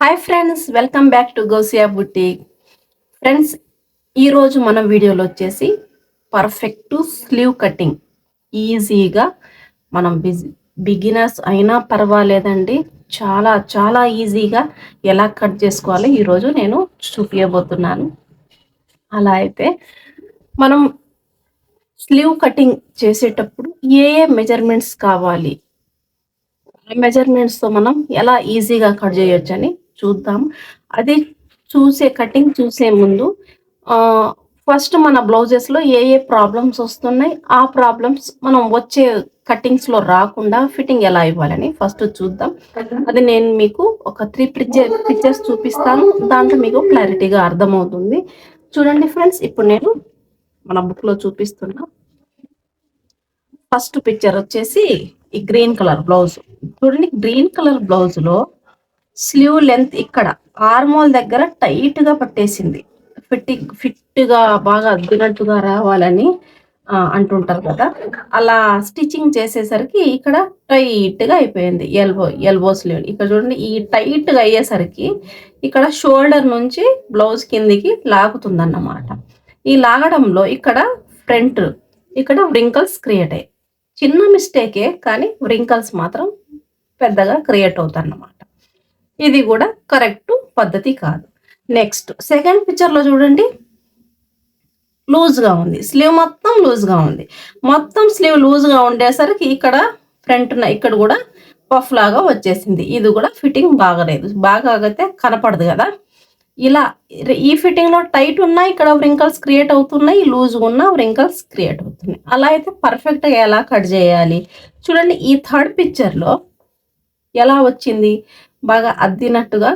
Hi friends, welcome back to Gousia boutique. Friends, ఈరోజు మన వీడియోలో వచ్చేసి పర్ఫెక్ట్ స్లీవ్ కటింగ్ ఈజీగా మనం బిగినర్స్ అయినా పర్వాలేదండి, చాలా చాలా ఈజీగా ఎలా కట్ చేసుకోవాలో ఈరోజు నేను చూపించబోతున్నాను. అలా అయితే మనం స్లీవ్ కటింగ్ చేసేటప్పుడు ఏ మెజర్మెంట్స్ కావాలి, మెజర్మెంట్స్తో మనం ఎలా ఈజీగా కట్ చేయొచ్చని చూద్దాం. అది కటింగ్ చూసే ముందు ఫస్ట్ మన బ్లౌజెస్లో ఏ ప్రాబ్లమ్స్ వస్తున్నాయి, ఆ ప్రాబ్లమ్స్ మనం వచ్చే కటింగ్స్లో రాకుండా ఫిట్టింగ్ ఎలా ఇవ్వాలని ఫస్ట్ చూద్దాం. అది నేను మీకు ఒక 3 పిక్చర్స్ చూపిస్తాను. దాంట్లో మీకు క్లారిటీగా అర్థమవుతుంది. చూడండి ఫ్రెండ్స్, ఇప్పుడు నేను మన బుక్లో చూపిస్తున్నా. ఫస్ట్ పిక్చర్ వచ్చేసి ఈ గ్రీన్ కలర్ బ్లౌజ్. చూడండి, గ్రీన్ కలర్ బ్లౌజ్ లో స్లీవ్ లెంత్ ఇక్కడ ఆర్మోల్ దగ్గర టైట్ గా పట్టేసింది. ఫిట్ గా బాగా అద్దినట్టుగా రావాలని అంటుంటారు కదా, అలా స్టిచ్చింగ్ చేసేసరికి ఇక్కడ టైట్ గా అయిపోయింది. ఎల్బో స్లీవ్ ఇక్కడ చూడండి, ఈ టైట్ గా అయ్యేసరికి ఇక్కడ షోల్డర్ నుంచి బ్లౌజ్ కిందికి లాగుతుందన్నమాట. ఈ లాగడంలో ఇక్కడ ఫ్రంట్ ఇక్కడ వ్రింకల్స్ క్రియేట్ అయ్యాయి. చిన్న మిస్టేకే, కానీ వ్రింకల్స్ మాత్రం పెద్దగా క్రియేట్ అవుతాయి అన్నమాట. ఇది కూడా కరెక్ట్ పద్ధతి కాదు. నెక్స్ట్ సెకండ్ పిక్చర్లో చూడండి, లూజ్గా ఉంది. స్లీవ్ మొత్తం లూజ్గా ఉంది. మొత్తం స్లీవ్ లూజ్గా ఉండేసరికి ఇక్కడ ఫ్రంట్ ఇక్కడ కూడా పఫ్ లాగా వచ్చేసింది. ఇది కూడా ఫిట్టింగ్ బాగలేదు. బాగా అయితే కనపడదు కదా. ఇలా ఈ ఫిట్టింగ్లో టైట్ ఉన్నా ఇక్కడ వ్రింకల్స్ క్రియేట్ అవుతున్నాయి, లూజ్ ఉన్నా వ్రింకల్స్ క్రియేట్ అవుతున్నాయి. అలా అయితే పర్ఫెక్ట్గా ఎలా కట్ చేయాలి చూడండి. ఈ థర్డ్ పిక్చర్లో ఎలా వచ్చింది, బాగా అద్దినట్టుగా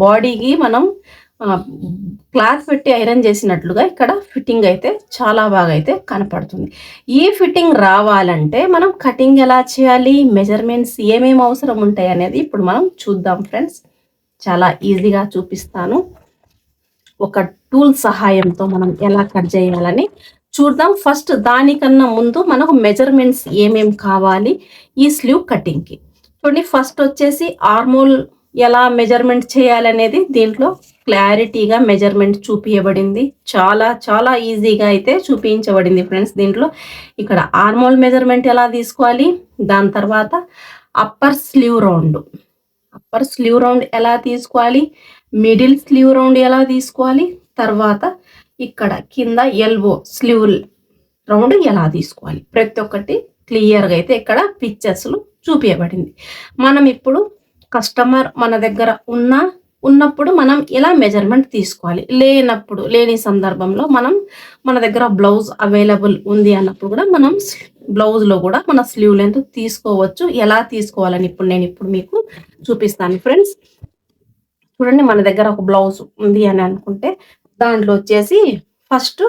బాడీకి మనం క్లాత్ పెట్టి ఐరన్ చేసినట్లుగా ఇక్కడ ఫిట్టింగ్ అయితే చాలా బాగా అయితే కనపడుతుంది. ఈ ఫిట్టింగ్ రావాలంటే మనం కటింగ్ ఎలా చేయాలి, మెజర్మెంట్స్ ఏమేమి అవసరం ఉంటాయి అనేది ఇప్పుడు మనం చూద్దాం ఫ్రెండ్స్. చాలా ఈజీగా చూపిస్తాను. ఒక టూల్ సహాయంతో మనం ఎలా కట్ చేయాలని చూద్దాం. ఫస్ట్ దానికన్నా ముందు మనకు మెజర్మెంట్స్ ఏమేమి కావాలి ఈ స్లీవ్ కటింగ్కి చూడండి. ఫస్ట్ వచ్చేసి ఆర్మోల్ ఎలా మెజర్మెంట్ చేయాలనేది దీంట్లో క్లారిటీగా మెజర్మెంట్ చూపించబడింది. చాలా చాలా ఈజీగా అయితే చూపించబడింది ఫ్రెండ్స్. దీంట్లో ఇక్కడ ఆర్మోల్ మెజర్మెంట్ ఎలా తీసుకోవాలి, దాని తర్వాత అప్పర్ స్లీవ్ రౌండ్ ఎలా తీసుకోవాలి, మిడిల్ స్లీవ్ రౌండ్ ఎలా తీసుకోవాలి, తర్వాత ఇక్కడ కింద ఎల్బో స్లీవ్ రౌండ్ ఎలా తీసుకోవాలి, ప్రతి ఒక్కటి క్లియర్గా అయితే ఇక్కడ పిక్చర్స్లో చూపించబడింది. మనం ఇప్పుడు కస్టమర్ మన దగ్గర ఉన్నప్పుడు మనం ఎలా మెజర్మెంట్ తీసుకోవాలి, లేని సందర్భంలో మన దగ్గర బ్లౌజ్ అవైలబుల్ ఉంది అన్నప్పుడు కూడా మనం బ్లౌజ్లో కూడా మన స్లీవ్ లెంత్ తీసుకోవచ్చు. ఎలా తీసుకోవాలని ఇప్పుడు మీకు చూపిస్తాను ఫ్రెండ్స్. చూడండి, మన దగ్గర ఒక బ్లౌజ్ ఉంది అని అనుకుంటే దాంట్లో వచ్చేసి ఫస్ట్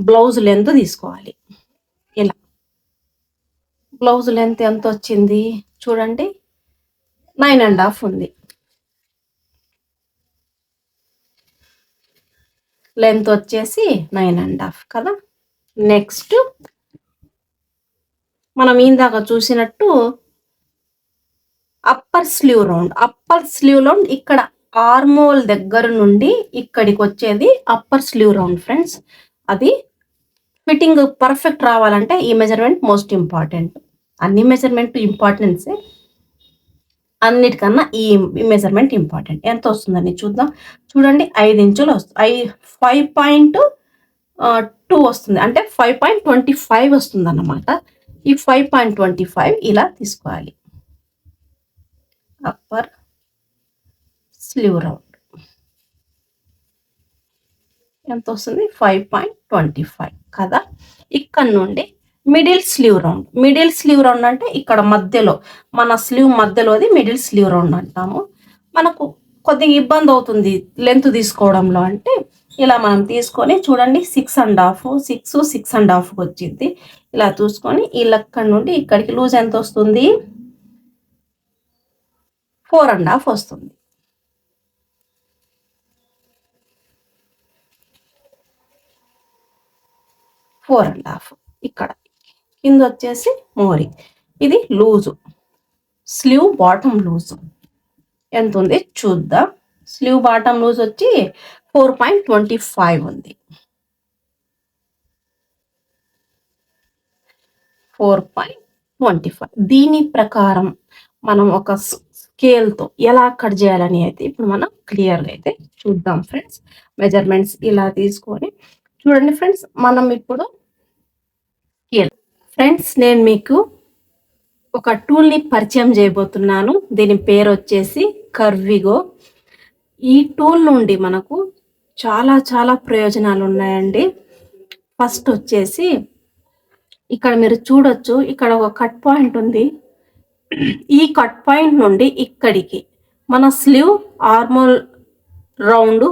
బ్లౌజ్ లెంత్ తీసుకోవాలి. ఇలా బ్లౌజ్ లెంత్ ఎంత వచ్చింది చూడండి, 9.5 ఉంది. లెంత్ వచ్చేసి 9.5 కదా. నెక్స్ట్ మనం ఇందాక చూసినట్టు అప్పర్ స్లీవ్ రౌండ్ ఇక్కడ ఆర్మోల్ దగ్గర నుండి ఇక్కడికి వచ్చేది అప్పర్ స్లీవ్ రౌండ్ ఫ్రెండ్స్. అది ఫిట్టింగ్ పర్ఫెక్ట్ రావాలంటే ఈ మెజర్మెంట్ మోస్ట్ ఇంపార్టెంట్. అన్ని మెజర్మెంట్ ఇంపార్టెన్సే, అన్నిటికన్నా ఈ మెజర్మెంట్ ఇంపార్టెంట్. ఎంత వస్తుందని చూద్దాం. చూడండి, 5 ఇంచులు వస్తుంది. 5.2 వస్తుంది, అంటే 5.25 వస్తుంది అన్నమాట. ఈ 5.25 ఇలా తీసుకోవాలి. అప్పర్ స్లీవ్ రౌండ్ ఎంత వస్తుంది, 5.25 కదా. ఇక్కడ నుండి మిడిల్ స్లీవ్ రౌండ్ అంటే ఇక్కడ మధ్యలో, మన స్లీవ్ మధ్యలోది మిడిల్ స్లీవ్ రౌండ్ అంటాము. మనకు కొద్దిగా ఇబ్బంది అవుతుంది లెంత్ తీసుకోవడంలో, అంటే ఇలా మనం తీసుకొని చూడండి 6.5 వచ్చింది. ఇలా చూసుకొని ఈ లెక్క నుండి ఇక్కడికి లూజ్ ఎంత వస్తుంది, 4.5 వస్తుంది. 4.5 ఇక్కడ కింద వచ్చేసి మోరీ. ఇది స్లీవ్ బాటమ్ లూజు ఎంత ఉంది చూద్దాం. స్లీవ్ బాటమ్ లూజ్ వచ్చి 4.25 ఉంది. 4.25. దీని ప్రకారం మనం ఒక స్కేల్తో ఎలా కట్ చేయాలని అయితే ఇప్పుడు మనం క్లియర్గా అయితే చూద్దాం ఫ్రెండ్స్. మెజర్మెంట్స్ ఇలా తీసుకొని చూడండి ఫ్రెండ్స్. మనం ఇప్పుడు స్కేల్ ఫ్రెండ్స్, నేను మీకు ఒక టూల్ని పరిచయం చేయబోతున్నాను. దీని పేరు వచ్చేసి కర్విగో. ఈ టూల్ నుండి మనకు చాలా చాలా ప్రయోజనాలు ఉన్నాయండి. ఫస్ట్ వచ్చేసి ఇక్కడ మీరు చూడొచ్చు, ఇక్కడ ఒక కట్ పాయింట్ ఉంది. ఈ కట్ పాయింట్ నుండి ఇక్కడికి మన స్లీవ్ ఆర్మోల్ రౌండ్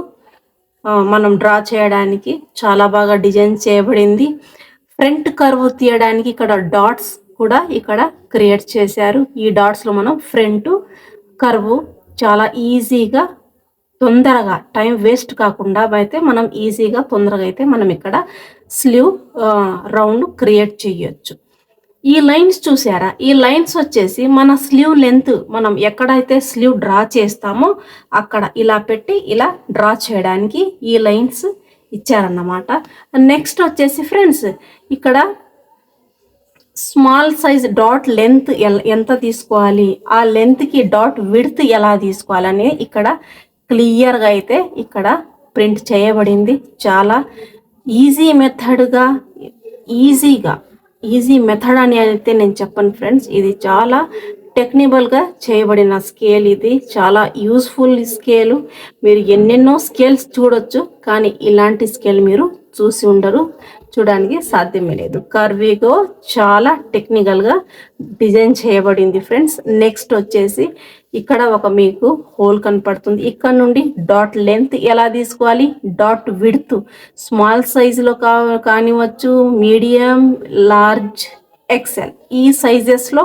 మనం డ్రా చేయడానికి చాలా బాగా డిజైన్ చేయబడింది. ఫ్రంట్ కర్వ్ తీయడానికి ఇక్కడ డాట్స్ కూడా ఇక్కడ క్రియేట్ చేశారు. ఈ డాట్స్లో మనం ఫ్రంట్ కర్వ్ చాలా ఈజీగా తొందరగా టైం వేస్ట్ కాకుండా అయితే మనం ఈజీగా తొందరగా అయితే మనం ఇక్కడ స్లీవ్ రౌండ్ క్రియేట్ చేయొచ్చు. ఈ లైన్స్ చూసారా? ఈ లైన్స్ వచ్చేసి మన స్లీవ్ లెంత్ మనం ఎక్కడైతే స్లీవ్ డ్రా చేస్తామో అక్కడ ఇలా పెట్టి ఇలా డ్రా చేయడానికి ఈ లైన్స్ ఇచ్చారన్నమాట. నెక్స్ట్ వచ్చేసి ఫ్రెండ్స్, ఇక్కడ స్మాల్ సైజ్ డాట్ లెంత్ ఎంత తీసుకోవాలి, ఆ లెంత్కి డాట్ విడ్త్ ఎలా తీసుకోవాలని ఇక్కడ క్లియర్గా అయితే ఇక్కడ ప్రింట్ చేయబడింది. చాలా ఈజీ మెథడ్గా ఈజీ మెథడ్ అని అయితే నేను చెప్పను ఫ్రెండ్స్. ఇది చాలా టెక్నికల్గా చేయబడిన స్కేల్. ఇది చాలా యూస్ఫుల్ స్కేలు. మీరు ఎన్నెన్నో స్కేల్స్ చూడొచ్చు, కానీ ఇలాంటి స్కేల్ మీరు చూసి ఉండరు, చూడడానికి సాధ్యమే లేదు. కర్వీగో చాలా టెక్నికల్గా డిజైన్ చేయబడింది ఫ్రెండ్స్. నెక్స్ట్ వచ్చేసి ఇక్కడ ఒక మీకు హోల్ కనపడుతుంది. ఇక్కడ నుండి డాట్ లెంత్ ఎలా తీసుకోవాలి, డాట్ విడ్త్ స్మాల్ సైజులో కానివచ్చు, మీడియం, లార్జ్, ఎక్సెల్ ఈ సైజెస్లో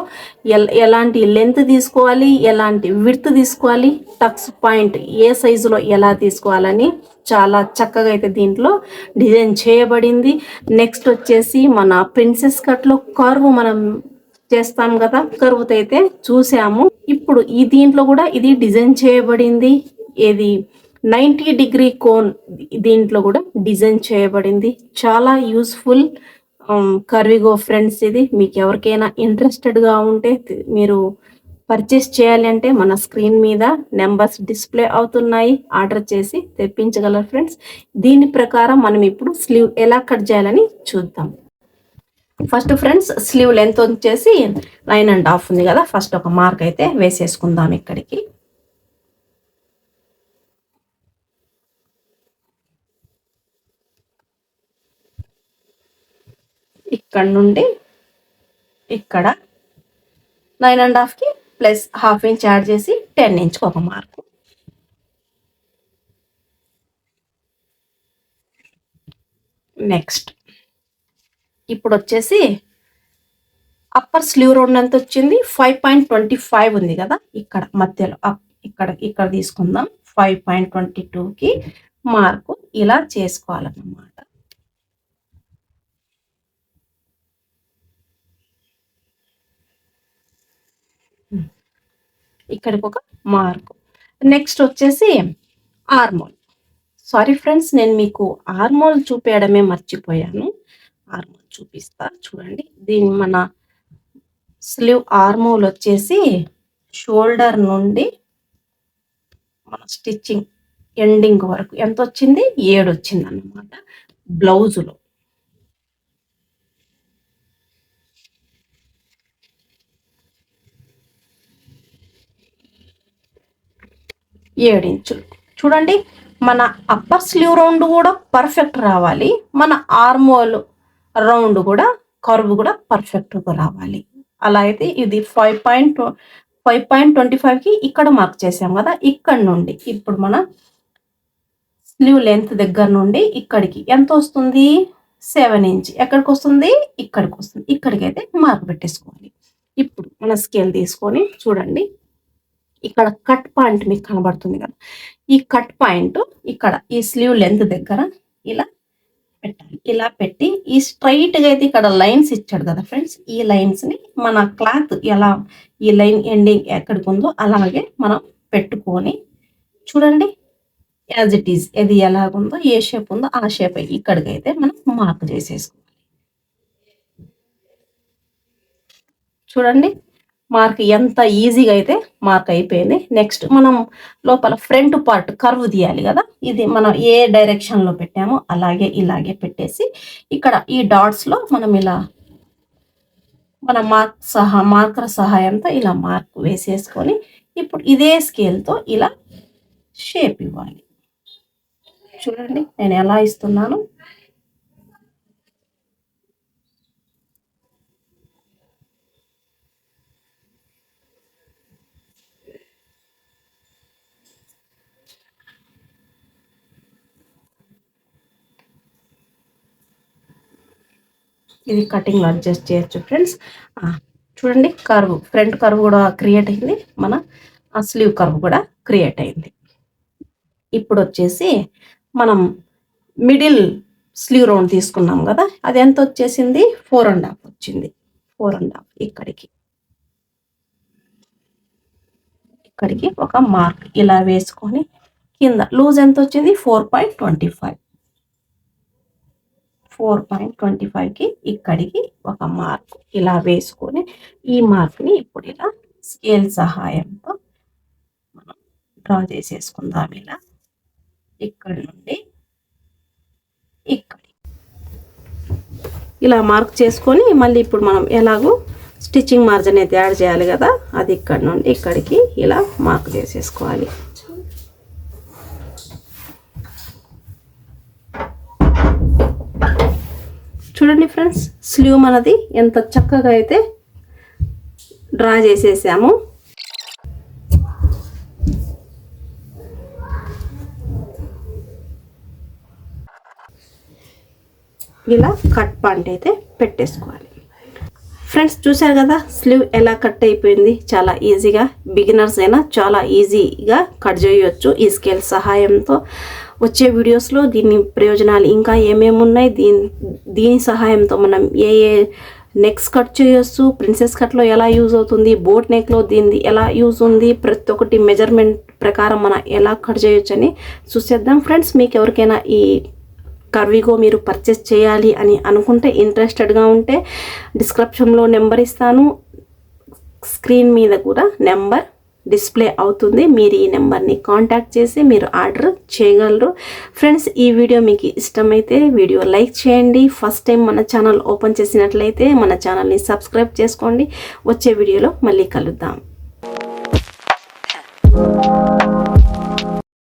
ఎలాంటి లెంత్ తీసుకోవాలి, ఎలాంటి విడ్త్ తీసుకోవాలి, టక్స్ పాయింట్ ఏ సైజులో ఎలా తీసుకోవాలని చాలా చక్కగా అయితే దీంట్లో డిజైన్ చేయబడింది. నెక్స్ట్ వచ్చేసి మన ప్రిన్సెస్ కట్లో కర్వ్ మనం చేస్తాం కదా, కర్వ్ అయితే చూసాము. ఇప్పుడు ఈ దీంట్లో కూడా ఇది డిజైన్ చేయబడింది. ఇది 90 డిగ్రీ కోన్ దీంట్లో కూడా డిజైన్ చేయబడింది. చాలా యూస్ఫుల్ కర్విగో ఫ్రెండ్స్. ఇది మీకు ఎవరికైనా ఇంట్రెస్టెడ్గా ఉంటే మీరు పర్చేస్ చేయాలి అంటే మన స్క్రీన్ మీద నెంబర్స్ డిస్ప్లే అవుతున్నాయి, ఆర్డర్ చేసి తెప్పించగలరు ఫ్రెండ్స్. దీని ప్రకారం మనం ఇప్పుడు స్లీవ్ ఎలా కట్ చేయాలని చూద్దాం. ఫస్ట్ ఫ్రెండ్స్, స్లీవ్ లెంత్ వచ్చేసి 9.5 ఉంది కదా. ఫస్ట్ ఒక మార్క్ అయితే వేసేసుకుందాం ఇక్కడికి. ఇక్కడ నుండి ఇక్కడ 9.5కి ప్లస్ ½ ఇంచ్ యాడ్ చేసి 10 ఇంచ్కి ఒక మార్కు. నెక్స్ట్ ఇప్పుడు వచ్చేసి అప్పర్ స్లీవ్ రౌండ్ ఎంత వచ్చింది, 5.25 ఉంది కదా. ఇక్కడ మధ్యలో ఇక్కడ తీసుకుందాం. 5.22కి మార్కు ఇలా చేసుకోవాలన్నమాట. ఇక్కడికి ఒక మార్కు. నెక్స్ట్ వచ్చేసి ఆర్మోల్. సారీ ఫ్రెండ్స్, నేను మీకు ఆర్మోల్ చూపించడమే మర్చిపోయాను. ఆర్మోల్ చూపిస్తా చూడండి. దీని మన స్లీవ్ ఆర్మోల్ వచ్చేసి షోల్డర్ నుండి మన స్టిచ్చింగ్ ఎండింగ్ వరకు ఎంత వచ్చింది, 7 వచ్చింది అన్నమాట. బ్లౌజులో 7 ఇంచులు. చూడండి, మన అప్పర్ స్లీవ్ రౌండ్ కూడా పర్ఫెక్ట్ రావాలి, మన ఆర్మోల్ రౌండ్ కూడా కర్వ్ కూడా పర్ఫెక్ట్గా రావాలి. అలా అయితే ఇది 5.25కి ఇక్కడ మార్క్ చేసాం కదా. ఇక్కడ నుండి ఇప్పుడు మన స్లీవ్ లెంత్ దగ్గర నుండి ఇక్కడికి ఎంత వస్తుంది, 7 ఇంచ్. ఎక్కడికి వస్తుంది, ఇక్కడికి వస్తుంది. ఇక్కడికి అయితే మార్క్ పెట్టేసుకోవాలి. ఇప్పుడు మన స్కేల్ తీసుకొని చూడండి, ఇక్కడ కట్ పాయింట్ మీకు కనబడుతుంది కదా. ఈ కట్ పాయింట్ ఇక్కడ ఈ స్లీవ్ లెంత్ దగ్గర ఇలా పెట్టాలి. ఇలా పెట్టి ఈ స్ట్రైట్గా అయితే ఇక్కడ లైన్స్ ఇచ్చాడు కదా ఫ్రెండ్స్. ఈ లైన్స్ని మన క్లాత్ ఎలా ఈ లైన్ ఎండింగ్ ఎక్కడికి ఉందో అలాగే మనం పెట్టుకొని చూడండి, యాజ్ ఇట్ ఈజ్ ఇది ఎలాగుందో ఏ షేప్ ఉందో ఆ షేప్ ఇక్కడికైతే మనం మార్క్ చేసేసుకోవాలి. చూడండి మార్క్ ఎంత ఈజీగా అయితే మార్క్ అయిపోయింది. నెక్స్ట్ మనం లోపల ఫ్రంట్ పార్ట్ కర్వ్ తీయాలి కదా. ఇది మనం ఏ డైరెక్షన్లో పెట్టామో అలాగే ఇలాగే పెట్టేసి ఇక్కడ ఈ డాట్స్లో మనం ఇలా మన మార్కర్ సహాయంతో ఇలా మార్క్ వేసేసుకొని ఇప్పుడు ఇదే స్కేల్తో ఇలా షేప్ ఇవ్వాలి. చూడండి నేను ఎలా ఇస్తున్నాను. ఇది కటింగ్ అడ్జస్ట్ చేయొచ్చు ఫ్రెండ్స్. చూడండి కర్వ్, ఫ్రంట్ కర్వ్ కూడా క్రియేట్ అయింది, మన స్లీవ్ కర్వ్ కూడా క్రియేట్ అయింది. ఇప్పుడు వచ్చేసి మనం మిడిల్ స్లీవ్ రౌండ్ తీసుకున్నాం కదా, అది ఎంత వచ్చేసింది 4.5 వచ్చింది. 4.5 ఇక్కడికి ఒక మార్క్ ఇలా వేసుకొని కింద లూజ్ ఎంత వచ్చింది 4.25. 4.25కి ఇక్కడికి ఒక మార్క్ ఇలా వేసుకొని ఈ మార్క్ని ఇప్పుడు ఇలా స్కేల్ సహాయంతో మనం డ్రా చేసేసుకుందాం. ఇలా ఇక్కడి నుండి ఇక్కడి ఇలా మార్క్ చేసుకొని మళ్ళీ ఇప్పుడు మనం ఎలాగో స్టిచ్చింగ్ మార్జిన్ అయితే యాడ్ చేయాలి కదా, అది ఇక్కడ నుండి ఇక్కడికి ఇలా మార్క్ చేసేసుకోవాలి. చూడండి ఫ్రెండ్స్ స్లీవ్ మనది ఎంత చక్కగా అయితే డ్రా చేసేసాము. ఇలా కట్ పాయింట్ అయితే పెట్టేసుకోవాలి. ఫ్రెండ్స్ చూసారు కదా స్లీవ్ ఎలా కట్ అయిపోయింది. చాలా ఈజీగా, బిగినర్స్ అయినా చాలా ఈజీగా కట్ చేయొచ్చు ఈ స్కేల్ సహాయంతో. వచ్చే వీడియోస్లో దీని ప్రయోజనాలు ఇంకా ఏమేమి ఉన్నాయి, దీని సహాయంతో మనం ఏ నెక్స్ కట్ చేయొచ్చు, ప్రిన్సెస్ కట్లో ఎలా యూజ్ అవుతుంది, బోట్ నెక్లో దీనిది ఎలా యూజ్ ఉంది, ప్రతి ఒక్కటి మెజర్మెంట్ ప్రకారం మనం ఎలా కట్ చేయొచ్చు అని చూసేద్దాం. ఫ్రెండ్స్ మీకు ఎవరికైనా ఈ కర్వీగో మీరు పర్చేస్ చేయాలి అని అనుకుంటే, ఇంట్రెస్టెడ్గా ఉంటే డిస్క్రిప్షన్లో నెంబర్ ఇస్తాను, స్క్రీన్ మీద కూడా నెంబర్ డిస్ప్లే అవుతుంది. మీరు ఈ నెంబర్ని కాంటాక్ట్ చేసి మీరు ఆర్డర్ చేయగలరు. ఫ్రెండ్స్ ఈ వీడియో మీకు ఇష్టమైతే వీడియో లైక్ చేయండి. ఫస్ట్ టైం మన ఛానల్ ఓపెన్ చేసినట్లయితే మన ఛానల్ని సబ్స్క్రైబ్ చేసుకోండి. వచ్చే వీడియోలో మళ్ళీ కలుద్దాం.